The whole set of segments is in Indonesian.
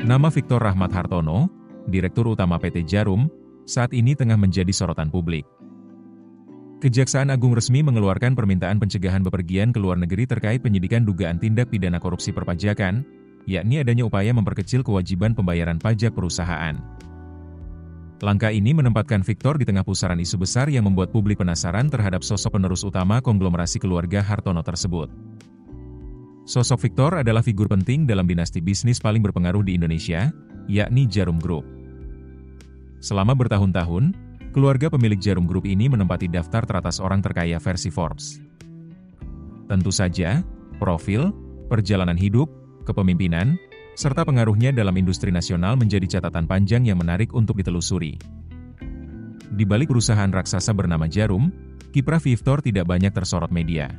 Nama Victor Rahmat Hartono, Direktur Utama PT Djarum, saat ini tengah menjadi sorotan publik. Kejaksaan Agung resmi mengeluarkan permintaan pencegahan bepergian ke luar negeri terkait penyidikan dugaan tindak pidana korupsi perpajakan, yakni adanya upaya memperkecil kewajiban pembayaran pajak perusahaan. Langkah ini menempatkan Victor di tengah pusaran isu besar yang membuat publik penasaran terhadap sosok penerus utama konglomerasi keluarga Hartono tersebut. Sosok Victor adalah figur penting dalam dinasti bisnis paling berpengaruh di Indonesia, yakni Djarum Group. Selama bertahun-tahun, keluarga pemilik Djarum Group ini menempati daftar teratas orang terkaya versi Forbes. Tentu saja, profil, perjalanan hidup, kepemimpinan, serta pengaruhnya dalam industri nasional menjadi catatan panjang yang menarik untuk ditelusuri. Di balik perusahaan raksasa bernama Djarum, kiprah Victor tidak banyak tersorot media.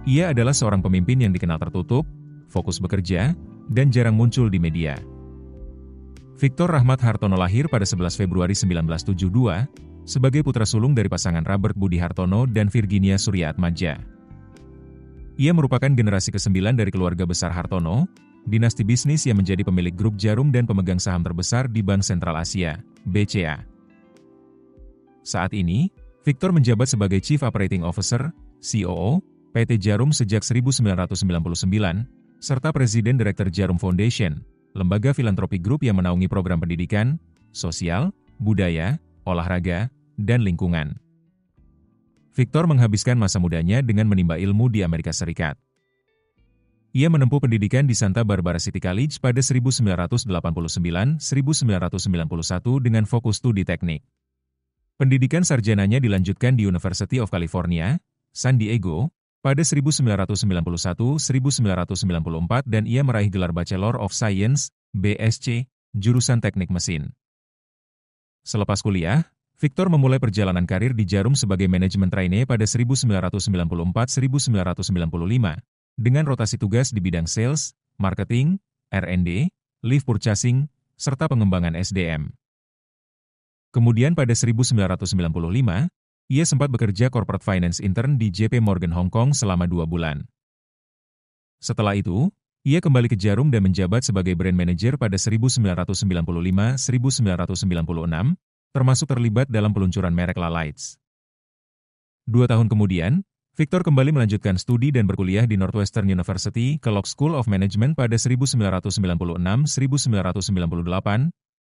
Ia adalah seorang pemimpin yang dikenal tertutup, fokus bekerja, dan jarang muncul di media. Victor Rahmat Hartono lahir pada 11 Februari 1972, sebagai putra sulung dari pasangan Robert Budi Hartono dan Virginia Suryaatmaja. Ia merupakan generasi ke-9 dari keluarga besar Hartono, dinasti bisnis yang menjadi pemilik grup Djarum dan pemegang saham terbesar di Bank Sentral Asia, BCA. Saat ini, Victor menjabat sebagai Chief Operating Officer, COO, PT Djarum sejak 1999, serta Presiden Direktur Djarum Foundation, lembaga filantropi grup yang menaungi program pendidikan, sosial, budaya, olahraga, dan lingkungan. Victor menghabiskan masa mudanya dengan menimba ilmu di Amerika Serikat. Ia menempuh pendidikan di Santa Barbara City College pada 1989-1991 dengan fokus studi teknik. Pendidikan sarjananya dilanjutkan di University of California, San Diego, pada 1991-1994 dan ia meraih gelar Bachelor of Science, BSc, jurusan teknik mesin. Selepas kuliah, Victor memulai perjalanan karir di Djarum sebagai manajemen trainee pada 1994-1995, dengan rotasi tugas di bidang sales, marketing, R&D, lift purchasing, serta pengembangan SDM. Kemudian pada 1995, ia sempat bekerja corporate finance intern di JP Morgan Hong Kong selama 2 bulan. Setelah itu, ia kembali ke Djarum dan menjabat sebagai brand manager pada 1995-1996, termasuk terlibat dalam peluncuran merek La Lights. 2 tahun kemudian, Victor kembali melanjutkan studi dan berkuliah di Northwestern University Kellogg School of Management pada 1996-1998,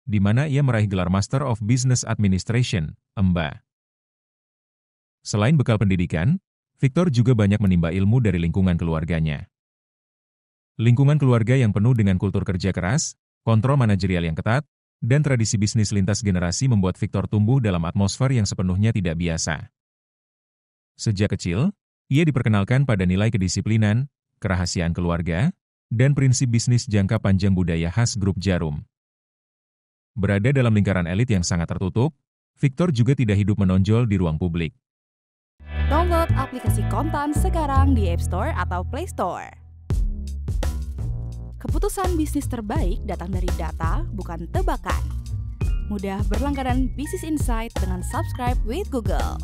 di mana ia meraih gelar Master of Business Administration, MBA. Selain bekal pendidikan, Victor juga banyak menimba ilmu dari lingkungan keluarganya. Lingkungan keluarga yang penuh dengan kultur kerja keras, kontrol manajerial yang ketat, dan tradisi bisnis lintas generasi membuat Victor tumbuh dalam atmosfer yang sepenuhnya tidak biasa. Sejak kecil, ia diperkenalkan pada nilai kedisiplinan, kerahasiaan keluarga, dan prinsip bisnis jangka panjang budaya khas grup Djarum. Berada dalam lingkaran elit yang sangat tertutup, Victor juga tidak hidup menonjol di ruang publik. Download aplikasi Kontan sekarang di App Store atau Play Store. Keputusan bisnis terbaik datang dari data, bukan tebakan. Mudah berlangganan Business Insight dengan subscribe with Google.